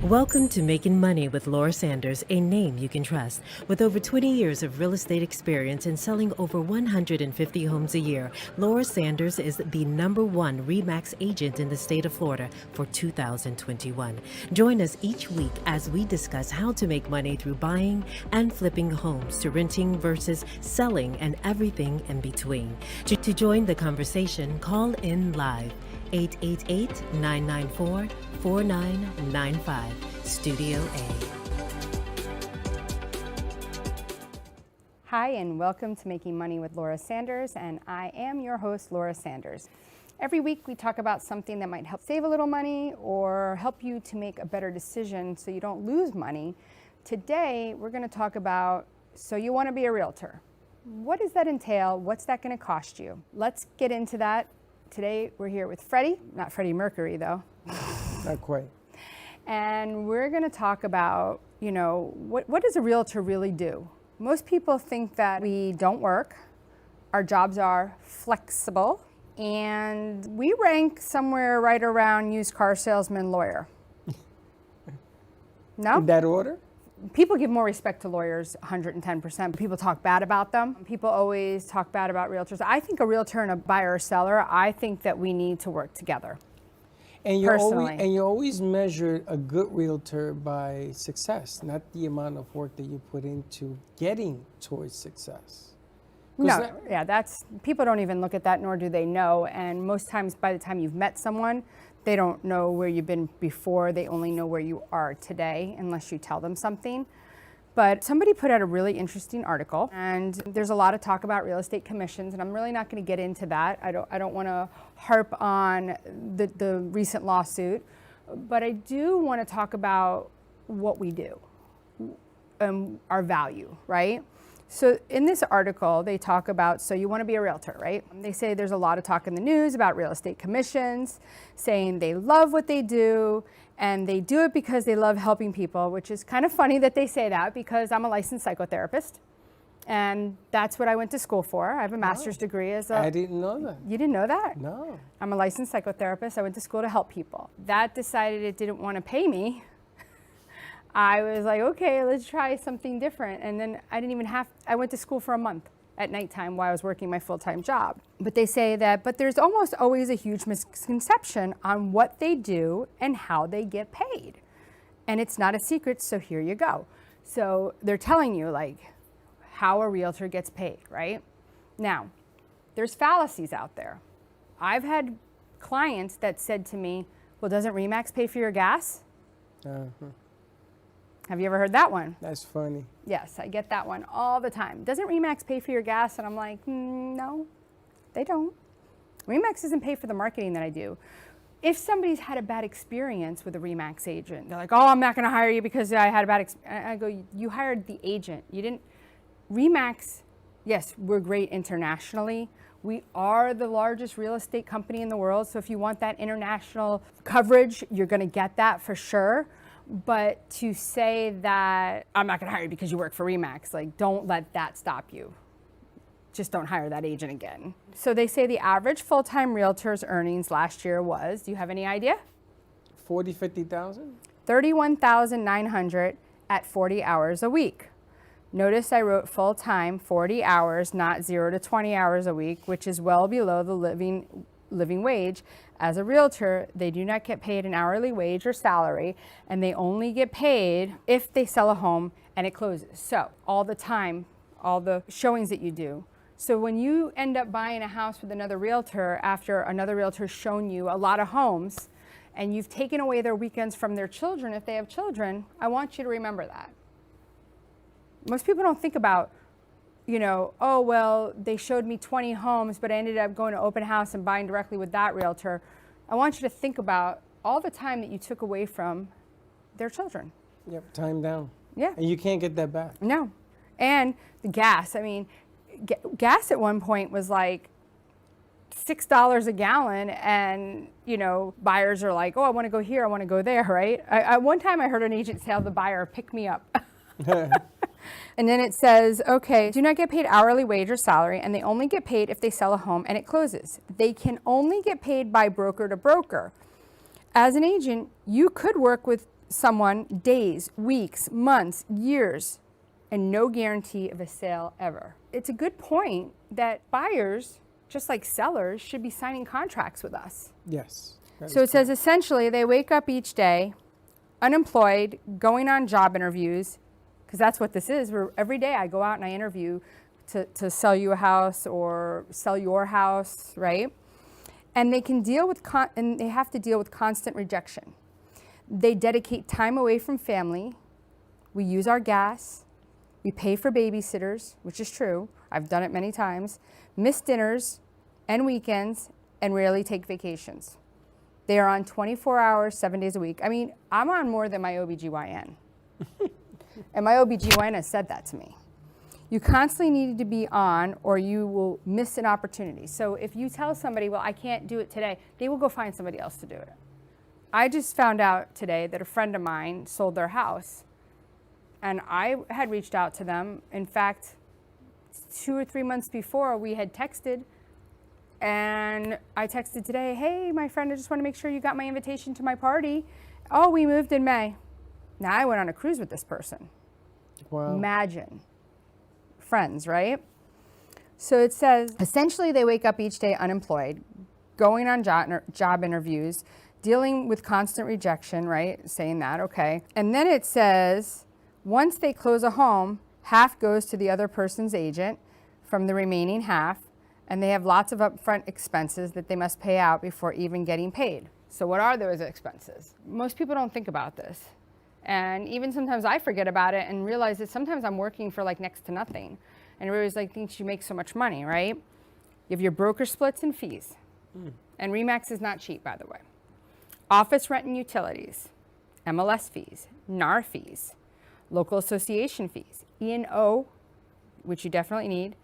Welcome to Making Money with Laura Sanders, a name you can trust. With over 20 years of real estate experience and selling over 150 homes a year, Laura Sanders is the #1 RE/MAX agent in the state of Florida for 2021. Join us each week as we discuss how to make money through buying and flipping homes, to renting versus selling, and everything in between. To join the conversation, call in live. 888-994-4995, Studio A. Hi, and welcome to Making Money with Laura Sanders, and I am your host, Laura Sanders. Every week we talk about something that might help save a little money or help you to make a better decision so you don't lose money. Today we're going to talk about, so you want to be a realtor. What does that entail? What's that going to cost you? Let's get into that. Today we're here with Freddie, not Freddie Mercury though. Not quite. And we're going to talk about, what does a realtor really do? Most people think that we don't work, our jobs are flexible, and we rank somewhere right around used car salesman, lawyer. No? In that order? People give more respect to lawyers, 110%. People talk bad about them. People always talk bad about realtors. I think a realtor and a buyer or seller, I think that we need to work together. And you Personally. always measure a good realtor by success, not the amount of work that you put into getting towards success. No, that's, people don't even look at that, nor do they know. And most times by the time you've met someone, they don't know where you've been before. They only know where you are today, unless you tell them something. But somebody put out a really interesting article, and there's a lot of talk about real estate commissions, and I'm really not going to get into that. I don't want to harp on the recent lawsuit, but I do want to talk about what we do, our value, right? So in this article, they talk about, so you want to be a realtor, right? They say there's a lot of talk in the news about real estate commissions, saying they love what they do, and they do it because they love helping people, which is kind of funny that they say that, because I'm a licensed psychotherapist, and that's what I went to school for. I have a master's degree as a... I didn't know that. You didn't know that? No. I'm a licensed psychotherapist. I went to school to help people. That decided it didn't want to pay me. I was like, okay, let's try something different. And then I went to school for a month at nighttime while I was working my full-time job. But they say but there's almost always a huge misconception on what they do and how they get paid. And it's not a secret, so here you go. So they're telling you how a realtor gets paid, right? Now, there's fallacies out there. I've had clients that said to me, well, doesn't RE/MAX pay for your gas? Uh-huh. Have you ever heard that one? That's funny. Yes, I get that one all the time. Doesn't RE/MAX pay for your gas? And I'm like, no, they don't. RE/MAX doesn't pay for the marketing that I do. If somebody's had a bad experience with a RE/MAX agent, they're like, oh, I'm not going to hire you because I had a bad experience. I go, you hired the agent. You didn't. RE/MAX, yes, we're great internationally. We are the largest real estate company in the world. So if you want that international coverage, you're going to get that for sure. But to say that I'm not going to hire you because you work for RE/MAX, don't let that stop you. Just don't hire that agent again. So they say the average full-time realtor's earnings last year was, do you have any idea? 40, 50,000? $31,900 at 40 hours a week. Notice I wrote full-time, 40 hours, not 0 to 20 hours a week, which is well below the living wage. As a realtor, they do not get paid an hourly wage or salary, and they only get paid if they sell a home and it closes. So all the time, all the showings that you do. So when you end up buying a house with another realtor after another realtor's shown you a lot of homes and you've taken away their weekends from their children, if they have children, I want you to remember that. Most people don't think about, oh, well, they showed me 20 homes, but I ended up going to open house and buying directly with that realtor. I want you to think about all the time that you took away from their children. Yep, time down. Yeah. And you can't get that back. No. And the gas, gas at one point was like $6 a gallon, and, buyers are like, oh, I want to go here, I want to go there, right? One time I heard an agent tell the buyer, pick me up. And then it says, okay, do not get paid hourly wage or salary, and they only get paid if they sell a home and it closes. They can only get paid by broker to broker. As an agent, you could work with someone days, weeks, months, years, and no guarantee of a sale ever. It's a good point that buyers, just like sellers, should be signing contracts with us. Yes. that So is it says essentially they wake up each day unemployed, going on job interviews, because that's what this is. Every day I go out and I interview to sell you a house or sell your house, right? And they can deal with and they have to deal with constant rejection. They dedicate time away from family. We use our gas. We pay for babysitters, which is true. I've done it many times. Miss dinners and weekends and rarely take vacations. They are on 24 hours, 7 days a week. I mean, I'm on more than my OBGYN. And my OBGYN has said that to me. You constantly need to be on or you will miss an opportunity. So if you tell somebody, well, I can't do it today, they will go find somebody else to do it. I just found out today that a friend of mine sold their house, and I had reached out to them. In fact, 2 or 3 months before, we had texted, and I texted today, hey, my friend, I just want to make sure you got my invitation to my party. Oh, we moved in May. Now I went on a cruise with this person. Wow. Imagine. Friends, right? So it says, essentially they wake up each day unemployed, going on job interviews, dealing with constant rejection, right? Saying that, okay. And then it says, once they close a home, half goes to the other person's agent from the remaining half, and they have lots of upfront expenses that they must pay out before even getting paid. So what are those expenses? Most people don't think about this. And even sometimes I forget about it and realize that sometimes I'm working for like next to nothing. And everybody's like, thinks you make so much money, right? You have your broker splits and fees. And RE/MAX is not cheap, by the way. Office rent and utilities, MLS fees, NAR fees, local association fees, E&O, which you definitely need,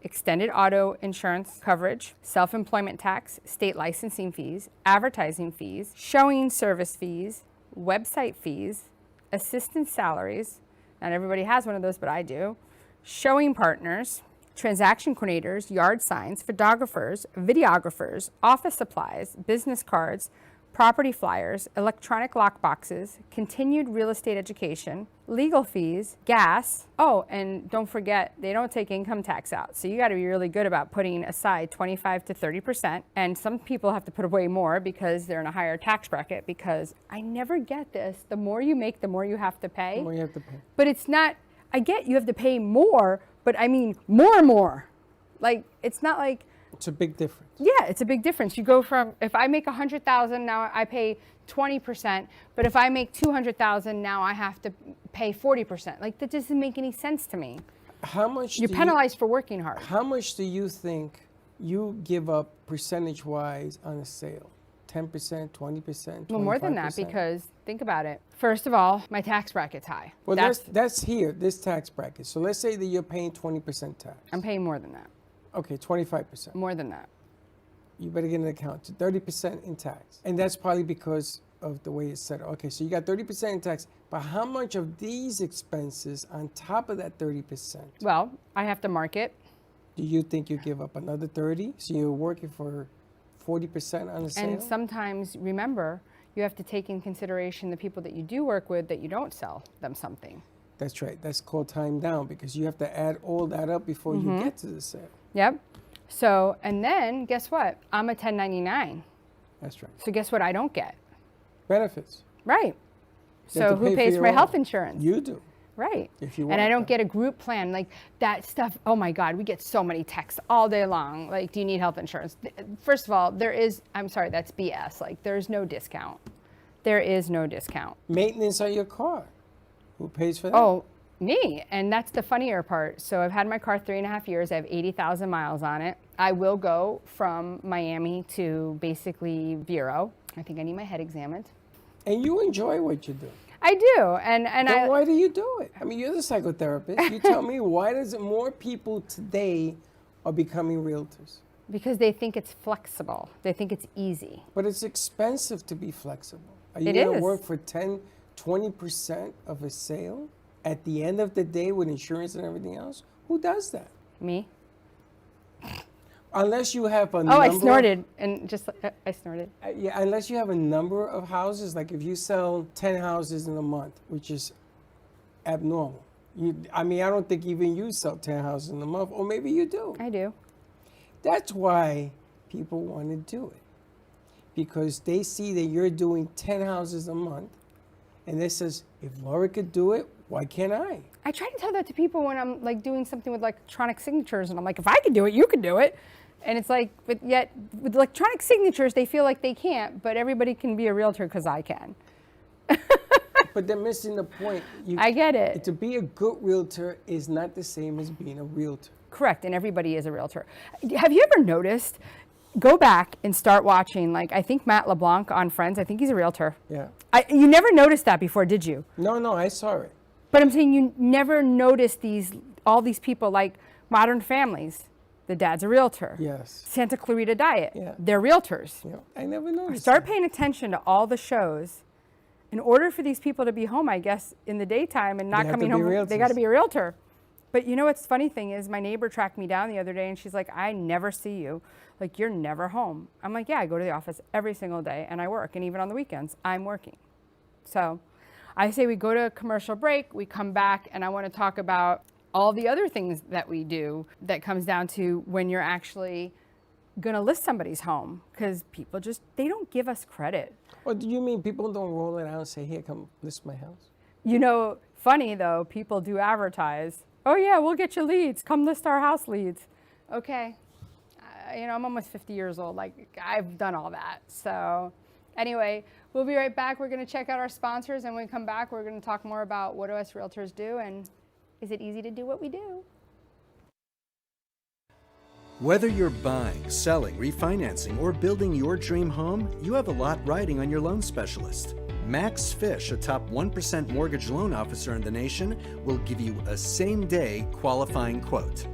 extended auto insurance coverage, self-employment tax, state licensing fees, advertising fees, showing service fees, website fees, assistant salaries, not everybody has one of those, but I do, showing partners, transaction coordinators, yard signs, photographers, videographers, office supplies, business cards, property flyers, electronic lock boxes, continued real estate education, legal fees, gas. Oh, and don't forget, they don't take income tax out. So you got to be really good about putting aside 25 to 30%. And some people have to put away more because they're in a higher tax bracket, because I never get this. The more you make, the more you have to pay. The more you have to pay. But it's not, I get you have to pay more, but I mean more. Like, it's not like, It's a big difference. yeah, it's a big difference. You go from, if I make 100,000, now I pay 20%, but if I make 200,000, now I have to pay 40%. Like, that doesn't make any sense to me. How much You're penalized for working hard. How much do you think you give up percentage-wise on a sale? 10%, 20%, Well, more than that, 25%? because think about it. First of all, my tax bracket's high. Well, that's here, this tax bracket. So let's say that you're paying 20% tax. I'm paying more than that. Okay, 25%. More than that. You better get an account to 30% in tax. And that's probably because of the way it's set. Okay, so you got 30% in tax, but how much of these expenses on top of that 30%? Well, I have to market. Do you think you give up another 30? So you're working for 40% on a sale? And sometimes, remember, you have to take in consideration the people that you do work with that you don't sell them something. That's right. That's called time down, because you have to add all that up before you get to the sale. Yep. So, and then guess what? I'm a 1099. That's right. So guess what I don't get? Benefits. Right. You have So to pay who for pays your for my own. health insurance? You do. Right. If you And I want don't that. get a group plan. Like that stuff, oh my God, we get so many texts all day long. Like, do you need health insurance? First of all, I'm sorry, that's BS. Like, there's no discount. There is no discount. Maintenance on your car. Who pays for that? Oh, me. And that's the funnier part. So I've had my car 3.5 years. I have 80,000 miles on it. I will go from Miami to basically Vero. I think I need my head examined. And you enjoy what you do. I do. And Then why do you do it? I mean, you're the psychotherapist. You tell me, why does it more people today are becoming realtors? because they think it's flexible. They think it's easy. But it's expensive to be flexible. Are you It going to is. work for 10, 20% of a sale at the end of the day with insurance and everything else? Who does that? Me? Unless you have a Oh, number. I snorted and just I snorted. Yeah, unless you have a number of houses, like if you sell 10 houses in a month, which is abnormal. I don't think even you sell 10 houses in a month, or maybe you do. I do. That's why people want to do it, because they see that you're doing 10 houses a month, and they says, if Laura could do it, why can't I? I try to tell that to people when I'm like doing something with electronic signatures, and I'm like, if I could do it, you could do it. And it's like, but yet with electronic signatures, they feel like they can't, but everybody can be a realtor because I can. But they're missing the point. I get it. To be a good realtor is not the same as being a realtor. Correct, and everybody is a realtor. Have you ever noticed, go back and start watching, I think Matt LeBlanc on Friends, I think he's a realtor. Yeah. You never noticed that before, did you? No, I saw it. But I'm saying you never noticed all these people like Modern Families. The dad's a realtor. Yes. Santa Clarita Diet. Yeah. They're realtors. Yeah. I never noticed. Start paying attention to all the shows. In order for these people to be home, I guess, in the daytime and not coming home, they got to be a realtor. But you know what's funny thing is my neighbor tracked me down the other day and she's like, I never see you. Like, you're never home. I'm like, yeah, I go to the office every single day and I work. And even on the weekends, I'm working. So I say we go to a commercial break, we come back, and I want to talk about all the other things that we do that comes down to when you're actually going to list somebody's home, because people they don't give us credit. Or do you mean people don't roll it out and say, here, come list my house? You know, funny though, people do advertise. Oh yeah, we'll get you leads. Come list our house leads. Okay. I'm almost 50 years old. I've done all that. So anyway, we'll be right back. We're going to check out our sponsors, and when we come back, we're going to talk more about what do us realtors do, and is it easy to do what we do? Whether you're buying, selling, refinancing, or building your dream home, you have a lot riding on your loan specialist. Max Fish, a top 1% mortgage loan officer in the nation, will give you a same-day qualifying quote.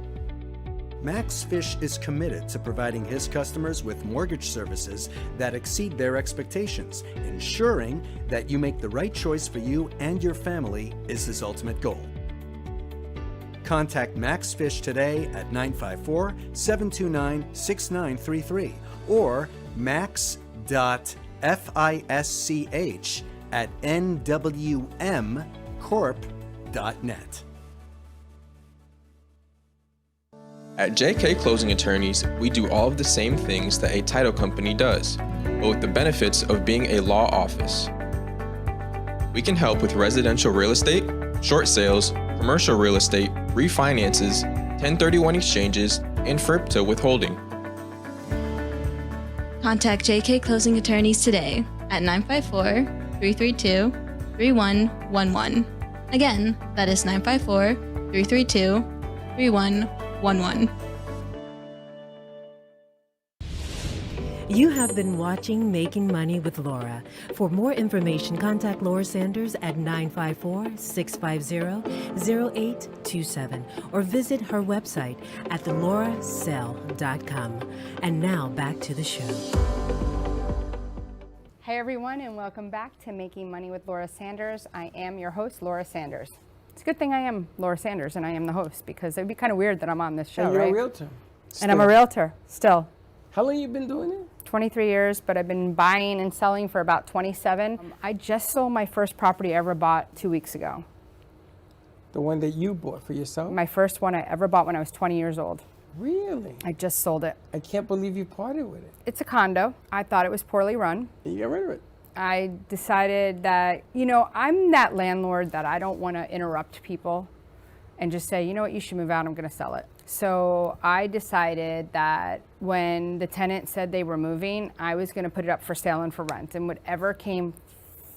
Max Fish is committed to providing his customers with mortgage services that exceed their expectations. Ensuring that you make the right choice for you and your family is his ultimate goal. Contact Max Fish today at 954-729-6933 or max.fisch@nwmcorp.net. At JK Closing Attorneys, we do all of the same things that a title company does, but with the benefits of being a law office. We can help with residential real estate, short sales, commercial real estate, refinances, 1031 exchanges, and FIRPTA withholding. Contact JK Closing Attorneys today at 954-332-3111. Again, that is 954-332-3111. You have been watching Making Money with Laura. For more information, contact Laura Sanders at 954-650-0827 or visit her website at lauraess.com. And now back to the show. Hey everyone, and welcome back to Making Money with Laura Sanders. I am your host, Laura Sanders. It's a good thing I am Laura Sanders and I am the host, because it'd be kind of weird that I'm on this show, And you're right? a realtor. And I'm a realtor still. How long you been doing it? 23 years, but I've been buying and selling for about 27. I just sold my first property I ever bought 2 weeks ago. The one that you bought for yourself? My first one I ever bought when I was 20 years old. Really? I just sold it. I can't believe you parted with it. It's a condo. I thought it was poorly run. You got rid of it. I decided that, I'm that landlord that I don't want to interrupt people and just say, you know what, you should move out, I'm going to sell it. So I decided that when the tenant said they were moving, I was going to put it up for sale and for rent, and whatever came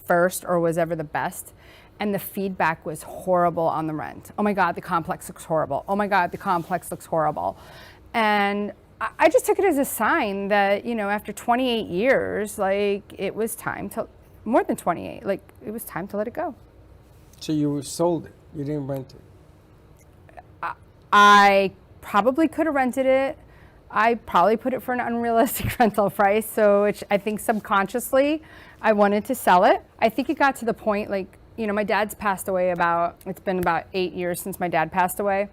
first or was ever the best. And the feedback was horrible on the rent. Oh my God, the complex looks horrible. Oh my God, the complex looks horrible. And I just took it as a sign that, after 28 years, it was time to, more than 28, it was time to let it go. So you sold it. You didn't rent it. I probably could have rented it. I probably put it for an unrealistic rental price. So I think subconsciously I wanted to sell it. I think it got to the point, my dad's passed away it's been about 8 years since my dad passed away.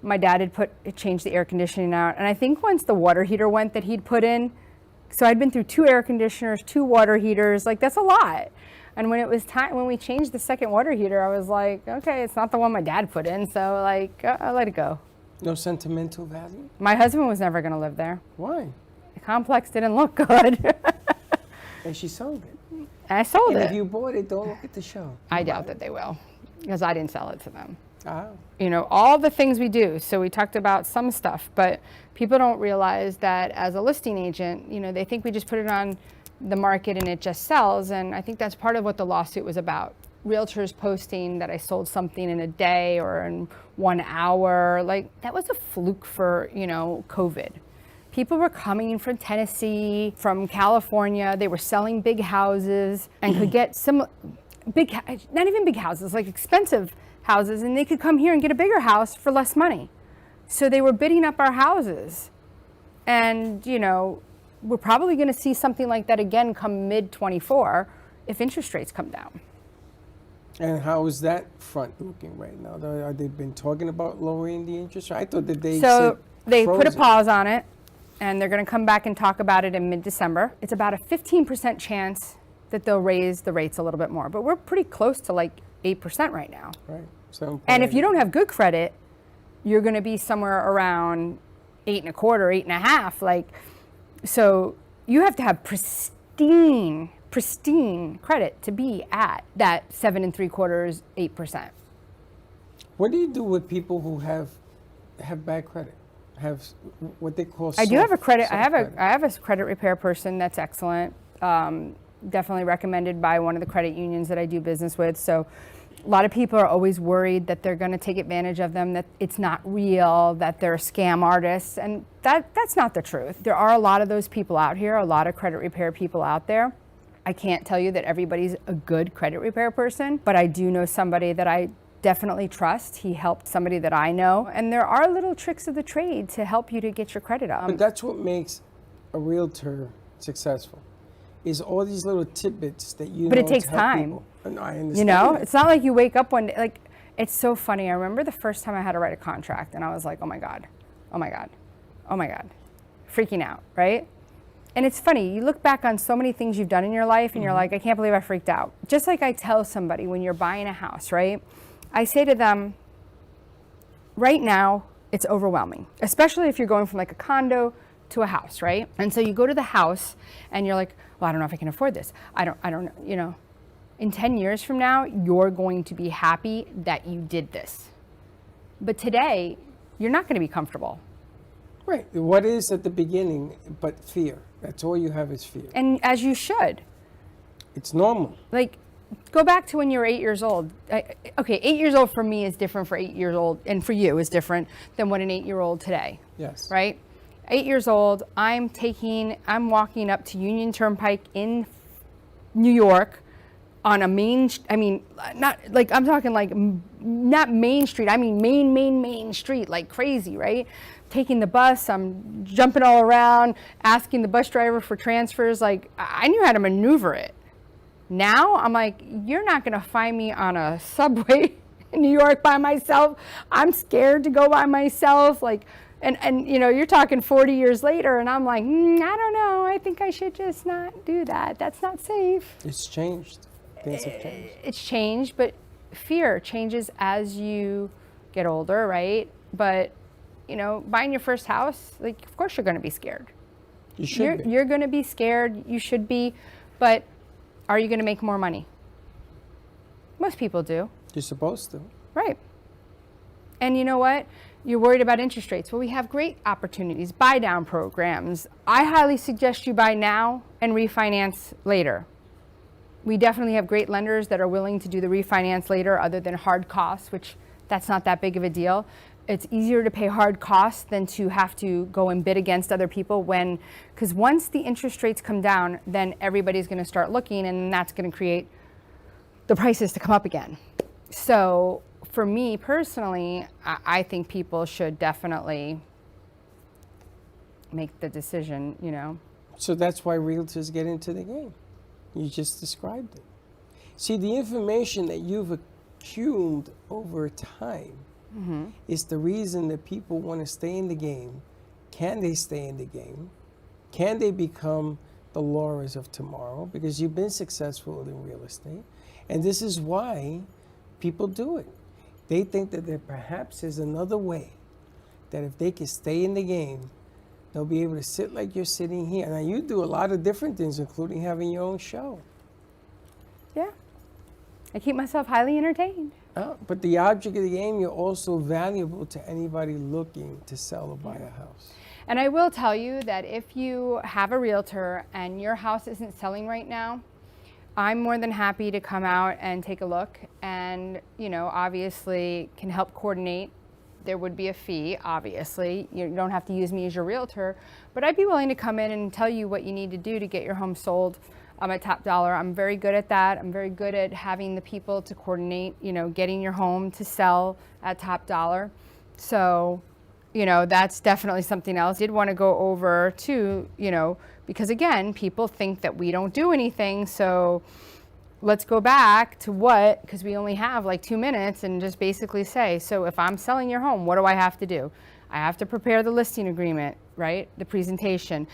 my dad had changed the air conditioning out. And I think once the water heater went that he'd put in, so I'd been through 2 air conditioners, 2 water heaters, like that's a lot. And when it was time, when we changed the second water heater, I was like, okay, it's not the one my dad put in, so like, I'll let it go. No sentimental value? My husband was never gonna live there. Why? The complex didn't look good. And she sold it. And I sold And it. if you bought it, don't look at the show. I doubt that they will, because I didn't sell it to them. Ah. You know, all the things we do. So we talked about some stuff, but people don't realize that as a listing agent, you know, they think we just put it on the market and it just sells. And I think that's part of what the lawsuit was about. Realtors posting that I sold something in a day or in 1 hour. Like, that was a fluke for, you know, COVID. People were coming from Tennessee, from California. They were selling big houses and could get some not even big houses, like expensive houses, and they could come here and get a bigger house for less money. So they were bidding up our houses. And, you know, we're probably going to see something like that again come mid-24 if interest rates come down. And how is that front looking right now? Are they been talking about lowering the interest rate? I thought that they So they froze put a it. pause on it, and they're going to come back and talk about it in mid-December. It's about a 15% chance that they'll raise the rates a little bit more, but we're pretty close to like 8% right now. Right. So And if you don't have good credit, you're going to be somewhere around 8.25, 8.5. Like, so you have to have pristine credit to be at that 7.75, 8%. What do you do with people who have bad credit? Have what they call I do have a credit. soft I have a credit repair person that's excellent. Definitely recommended by one of the credit unions that I do business with. So a lot of people are always worried that they're going to take advantage of them, that it's not real, that they're scam artists, and that's not the truth. There are a lot of those people out here, a lot of credit repair people out there. I can't tell you that everybody's a good credit repair person, but I do know somebody that I definitely trust. He helped somebody that I know, and there are little tricks of the trade to help you to get your credit up. But that's what makes a realtor successful, is all these little tidbits that you But know it takes to help time. people. And I understand. You know, that. it's not like you wake up one day, like, it's so funny. I remember the first time I had to write a contract and I was like, oh my God, oh my God, oh my God, freaking out, right? And it's funny, you look back on so many things you've done in your life and you're like, I can't believe I freaked out. Just like I tell somebody when you're buying a house, right? I say to them, right now, it's overwhelming, especially if you're going from like a condo to a house, right? And so you go to the house and you're like, well, I don't know if I can afford this. I don't know, you know. In 10 years from now, you're going to be happy that you did this. But today, you're not going to be comfortable. Right. What is at the beginning but fear? That's all you have is fear. And as you should. It's normal. Like, go back to when you were 8 years old. Okay, 8 years old for me is different for 8 years old, and for you is different than what an 8-year-old today. Yes. Right? 8 years old, I'm walking up to Union Turnpike in New York on a not like, I'm talking like, not Main Street, I mean Main Street, like crazy, right? Taking the bus, I'm jumping all around, asking the bus driver for transfers, like, I knew how to maneuver it. Now, I'm like, you're not gonna find me on a subway in New York by myself. I'm scared to go by myself, like, and you know, you're talking 40 years later, and I'm like, I don't know, I think I should just not do that. That's not safe. It's changed. Things have changed. It's changed, but fear changes as you get older, right? But, you know, buying your first house, like, of course you're going to be scared. You should be. You're going to be scared. You should be. But are you going to make more money? Most people do. You're supposed to. Right. And you know what? You're worried about interest rates. Well, we have great opportunities, buy down programs. I highly suggest you buy now and refinance later. We definitely have great lenders that are willing to do the refinance later, other than hard costs, which that's not that big of a deal. It's easier to pay hard costs than to have to go and bid against other people because once the interest rates come down, then everybody's going to start looking, and that's going to create the prices to come up again. So for me personally, I think people should definitely make the decision, you know. So that's why realtors get into the game. You just described it. See, the information that you've accumulated over time It's the reason that people want to stay in the game. Can they stay in the game? Can they become the lauraess of tomorrow? Because you've been successful in real estate. And this is why people do it. They think that there perhaps is another way, that if they can stay in the game, they'll be able to sit like you're sitting here. Now, you do a lot of different things, including having your own show. Yeah. I keep myself highly entertained. But the object of the game, you're also valuable to anybody looking to sell or buy a house. And I will tell you that if you have a realtor and your house isn't selling right now, I'm more than happy to come out and take a look and, you know, obviously can help coordinate. There would be a fee, obviously. You don't have to use me as your realtor, but I'd be willing to come in and tell you what you need to do to get your home sold at top dollar. I'm very good at that. I'm very good at having the people to coordinate, you know, getting your home to sell at top dollar. So, you know, that's definitely something else. I did want to go over too, you know, because again, people think that we don't do anything. So let's go back to because we only have like 2 minutes, and just basically say, so if I'm selling your home, what do I have to do? I have to prepare the listing agreement, right? The presentation.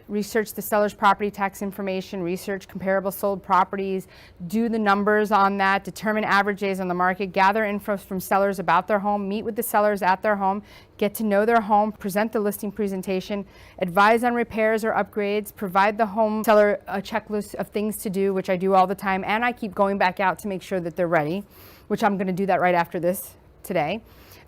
Research the seller's property tax information, research comparable sold properties, do the numbers on that, determine average days on the market, gather info from sellers about their home, meet with the sellers at their home, get to know their home, present the listing presentation, advise on repairs or upgrades, provide the home seller a checklist of things to do, which I do all the time, and I keep going back out to make sure that they're ready, which I'm gonna do that right after this today.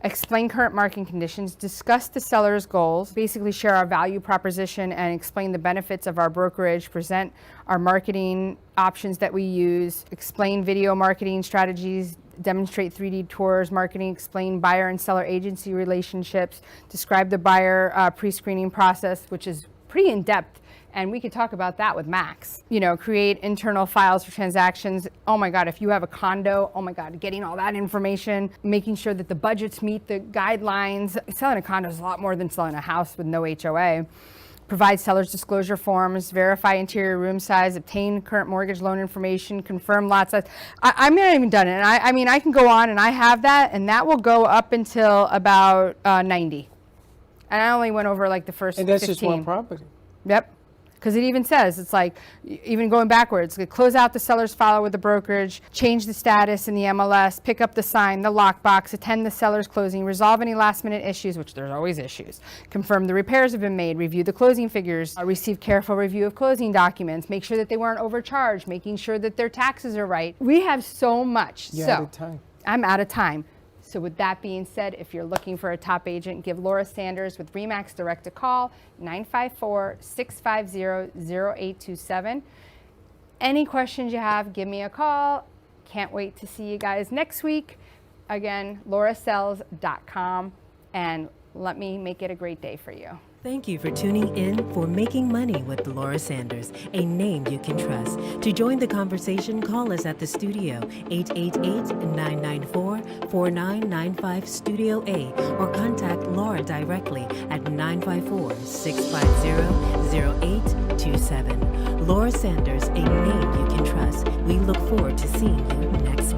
Explain current market conditions, discuss the seller's goals, basically share our value proposition and explain the benefits of our brokerage, present our marketing options that we use, explain video marketing strategies, demonstrate 3D tours, marketing, explain buyer and seller agency relationships, describe the buyer pre-screening process, which is pretty in-depth. And we could talk about that with Max. You know, create internal files for transactions. Oh my God, if you have a condo, oh my God, getting all that information, making sure that the budgets meet the guidelines. Selling a condo is a lot more than selling a house with no HOA. Provide seller's disclosure forms, verify interior room size, obtain current mortgage loan information, confirm lot size. I mean, I haven't even done it. And I mean, I can go on and I have that, and that will go up until about 90. And I only went over like the first 15. And that's just one property. Yep. Because it even says, it's like, even going backwards, close out the seller's file with the brokerage, change the status in the MLS, pick up the sign, the lockbox, attend the seller's closing, resolve any last minute issues, which there's always issues, confirm the repairs have been made, review the closing figures, receive careful review of closing documents, make sure that they weren't overcharged, making sure that their taxes are right. We have so much. You're out of time. I'm out of time. So with that being said, if you're looking for a top agent, give Laura Sanders with RE/MAX Direct a call, 954-650-0827. Any questions you have, give me a call. Can't wait to see you guys next week. Again, laurasells.com, and let me make it a great day for you. Thank you for tuning in for Making Money with Laura Sanders, a name you can trust. To join the conversation, call us at the studio, 888-994-4995 Studio A, or contact Laura directly at 954-650-0827. Laura Sanders, a name you can trust. We look forward to seeing you next week.